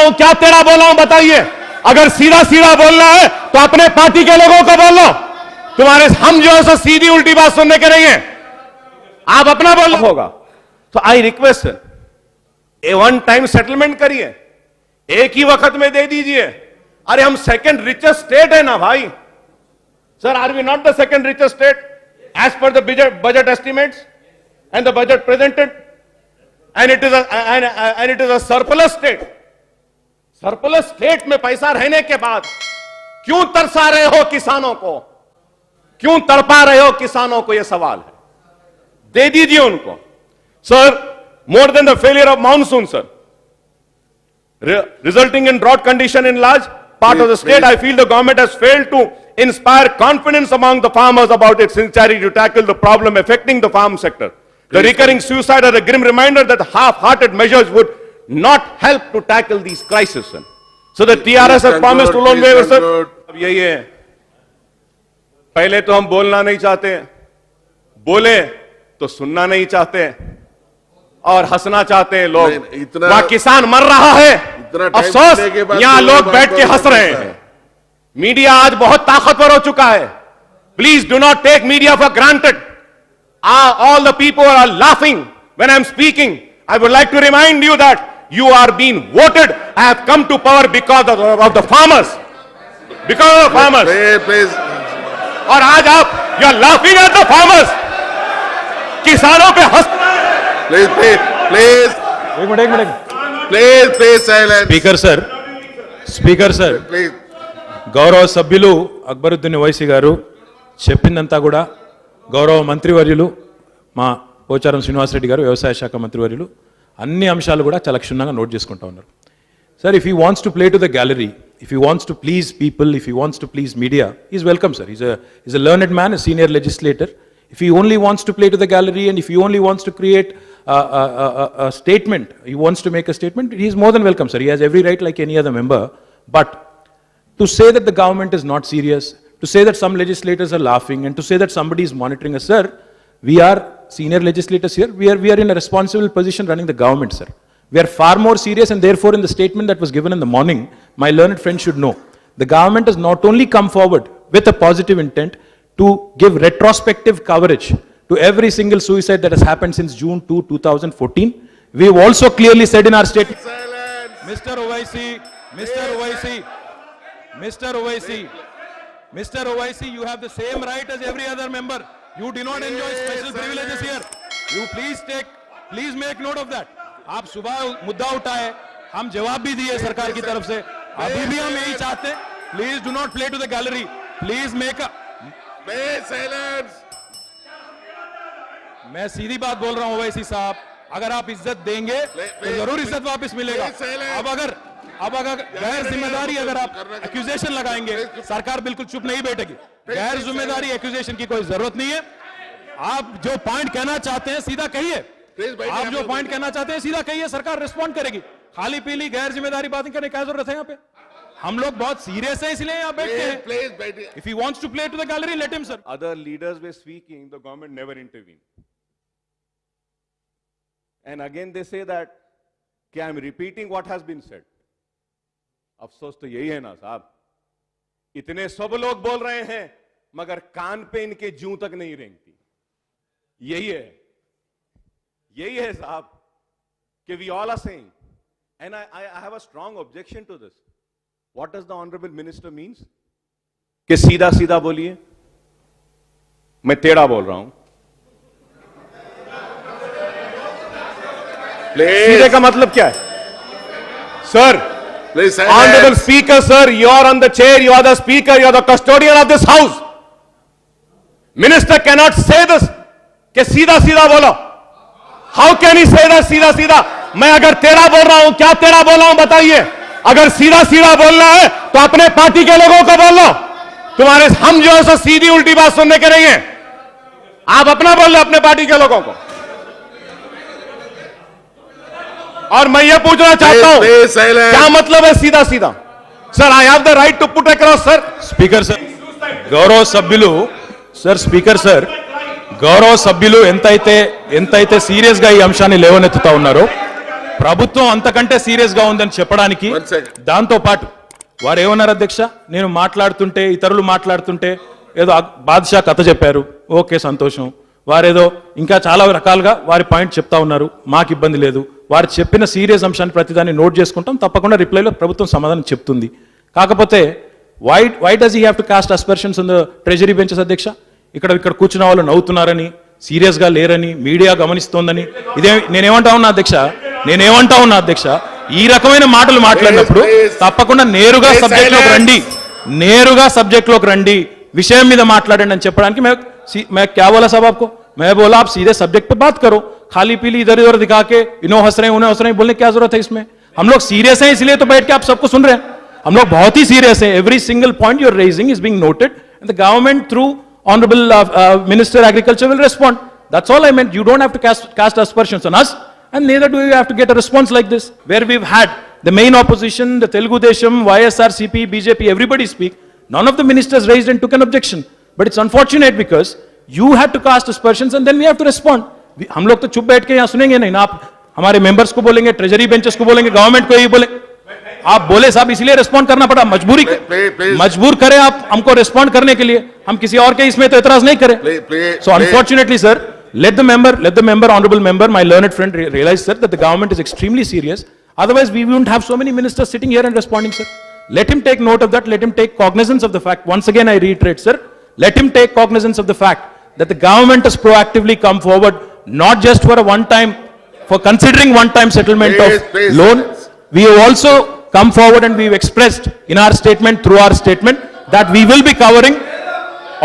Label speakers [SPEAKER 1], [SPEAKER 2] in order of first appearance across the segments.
[SPEAKER 1] हूं, क्या टेढ़ा बोल रहा हूं बताइए। अगर सीधा सीधा बोलना है तो अपने पार्टी के लोगों को बोल लो। तुम्हारे हम जो है सीधी उल्टी बात सुनने के नहीं है, आप अपना बोल होगा। तो I request A one time settlement करिए, एक ही वक्त में दे दीजिए। अरे हम सेकंड रिचेस्ट स्टेट है ना भाई। Sir, are we not the second richest state as per the budget estimates and the budget presented, and it is a surplus state. Surplus state में पैसा रहने के बाद क्यों तरसा रहे हो किसानों को, क्यों तड़पा रहे हो किसानों को, यह सवाल है। दे दीजिए उनको। Sir, more than the failure of monsoon, sir, resulting in drought condition in large part of the state, I feel the government has failed to inspire confidence among the farmers about its sincerity to tackle the problem affecting the farm sector. The recurring suicide are a grim reminder that half-hearted measures would not help to tackle these crises, sir. So the TRS has promised to loan waivers, sir. अब यही है, पहले तो हम बोलना नहीं चाहते, बोले तो सुनना नहीं चाहते और हंसना चाहते हैं लोग। वहां किसान मर रहा है, अफसोस यहां लोग बैठ के हंस रहे हैं। मीडिया आज बहुत ताकतवर हो चुका है। Please do not take media for granted. All the people are laughing when I am speaking. I would like to remind you that you are being voted. I have come to power because of the farmers, because of farmers. और आज आप you are laughing at the farmers, किसानों पे हंस।
[SPEAKER 2] Please,
[SPEAKER 3] एक minute
[SPEAKER 2] silence.
[SPEAKER 3] Speaker sir
[SPEAKER 2] Please.
[SPEAKER 3] గౌరవ సభ్యులు అక్బరుద్దీన్ ఓవైసీ గారు చెప్పిందంతా కూడా గౌరవ మంత్రివర్యులు మా పోచారం శ్రీనివాసరెడ్డి గారు వ్యవసాయ శాఖ మంత్రివర్యులు అన్ని అంశాలు కూడా చాలా క్షుణ్ణంగా నోట్ చేసుకుంటా ఉన్నారు. Sir, if he wants to play to the gallery, if he wants to please people, if he wants to please media, is welcome sir. Is a learned man, a senior legislator. If he only wants to play to the gallery and if he only wants to create a statement, he wants to make a statement, he is more than welcome, sir. He has every right like any other member. But to say that the government is not serious, to say that some legislators are laughing, and to say that somebody is monitoring us, sir, we are senior legislators here. We are in a responsible position running the government, sir. We are far more serious, and therefore in the statement that was given in the morning, my learned friend should know, the government has not only come forward with a positive intent to give retrospective coverage to every single suicide that has happened since June 2, 2014. We have also clearly said in our statement, Mr. Owaisi, you have the same right as every other member. You do not enjoy special privileges here. You please make note of that. आप सुबह मुद्दा उठाए, हम जवाब भी दिए सरकार की तरफ से, अभी भी हम यही चाहते हैं. Please do not play to the gallery. Please make a
[SPEAKER 2] Silence.
[SPEAKER 3] मैं सीधी बात बोल रहा हूं ओवैसी साहब, अगर आप इज्जत देंगे तो जरूर इज्जत वापस मिलेगा। अब अगर गैर जिम्मेदारी अगर आप एक्यूजेशन लगाएंगे, सरकार बिल्कुल चुप नहीं बैठेगी। गैर जिम्मेदारी एक्यूजेशन की कोई जरूरत नहीं है। आप जो पॉइंट कहना चाहते हैं सीधा कहिए, आप जो पॉइंट कहना चाहते हैं सीधा कहिए, सरकार रिस्पॉन्ड करेगी। खाली पीली गैर जिम्मेदारी बातें करने की क्या जरूरत है? यहाँ पे हम लोग बहुत सीरियस है, इसलिए यहाँ बैठते हैं। If he wants to play to the gallery, let him, sir.
[SPEAKER 1] Other leaders were speaking, the government never intervened. And again they say that I am repeating what has been said. अफसोस तो यही है ना साहब, इतने सब लोग बोल रहे हैं मगर कान पे इनके जूं तक नहीं रेंगती। यही है साहब कि we all are saying, and I have a strong objection to this. What does the honorable minister means? कि सीधा सीधा बोलिए, मैं टेढ़ा बोल रहा हूं। सीधे का मतलब क्या है? Sir, honorable speaker, sir, you are on the chair, you are the speaker, you are the custodian of this house. Minister cannot say this कि सीधा सीधा बोलो। How can he say that सीधा सीधा? मैं अगर टेढ़ा बोल रहा हूं, क्या टेढ़ा बोल रहा हूं बताइए। अगर सीधा सीधा बोलना है तो अपने पार्टी के लोगों को बोल लो। तुम्हारे हम जो है सीधी उल्टी बात सुनने के नहीं है, आप अपना बोल लो अपने पार्टी के लोगों को। और मैं ये पूछना चाहता हूं, क्या मतलब है सीधा सीधा? Sir, I have the right to put across. Sir
[SPEAKER 3] speaker sir, గౌరవ సభ్యులు సార్, స్పీకర్ సార్, గౌరవ సభ్యులు ఎంతైతే సీరియస్ గా ఈ అంశాన్ని లేవనెత్తుతా ఉన్నారో, ప్రభుత్వం అంతకంటే సీరియస్ గా ఉందని చెప్పడానికి
[SPEAKER 2] One second.
[SPEAKER 3] దాంతో పాటు వారు ఏమన్నారు అధ్యక్ష, నేను మాట్లాడుతుంటే ఇతరులు మాట్లాడుతుంటే ఏదో బాద్షా కథ చెప్పారు, ఓకే సంతోషం, వారేదో ఇంకా చాలా రకాలుగా వారి పాయింట్ చెప్తా ఉన్నారు, మాకు ఇబ్బంది లేదు, వారు చెప్పిన సీరియస్ అంశాన్ని ప్రతిదాన్ని నోట్ చేసుకుంటాం, తప్పకుండా రిప్లైలో ప్రభుత్వం సమాధానం చెప్తుంది. కాకపోతే why does he have to cast aspersions on the treasury benches అధ్యక్ష? ఇక్కడ కూర్చున్న వాళ్ళు నవ్వుతున్నారని, సీరియస్ గా లేరని మీడియా గమనిస్తోందని, నేనేమంటా ఉన్నా అధ్యక్ష, ఈ రకమైన మాటలు మాట్లాడినప్పుడు తప్పకుండా నేరుగా సబ్జెక్ట్ లోకి రండి, విషయం మీద మాట్లాడండి అని చెప్పడానికి मैं क्या बोला साहब आपको? मैं बोला आप सीधे सब्जेक्ट पे बात करो, खाली पीली इधर उधर दिखा के इन्हों हंस रहे हैं उन्हें हंस रहे हैं बोलने की क्या जरूरत है इसमें? हम लोग सीरियस हैं इसलिए तो बैठ के आप सबको सुन रहे हैं, हम लोग बहुत ही सीरियस हैं. Every single point you are raising is being noted and the government through honourable minister agriculture will respond. That's all I meant. You don't have to cast aspersions on us, and neither do you have to get a response like this, where we've had the main opposition, the Telugu Desam, YSRCP, BJP, everybody speak. None of the ministers raised and took an objection. But it's unfortunate because you had to cast aspersions and then we have to respond. हम लोग तो चुप बैठ के यहाँ सुनेंगे नहीं ना, आप हमारे मेंबर्स को बोलेंगे, ट्रेजरी बेंचेस को बोलेंगे, गवर्नमेंट को यही बोले. आप बोले साहब इसलिए रिस्पॉन्ड करना पड़ा, मजबूर करें आप हमको रिस्पॉन्ड करने के लिए, हम किसी और के इसमें तो एतराज नहीं करें. So unfortunately sir, let the member, honorable member, my learned friend realize sir that the government is extremely serious. Otherwise we wouldn't have so many ministers sitting here and responding sir. Let him take note of that, let him take cognizance of the fact. Once again I reiterate sir, let him take cognizance of the fact that the government has proactively come forward, not just for a for considering one-time settlement of loan. We have also come forward and we've expressed in our statement, through our statement, that we will be covering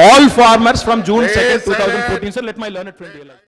[SPEAKER 3] all farmers from June 2nd, 2014. Sir, let my learned friend realize.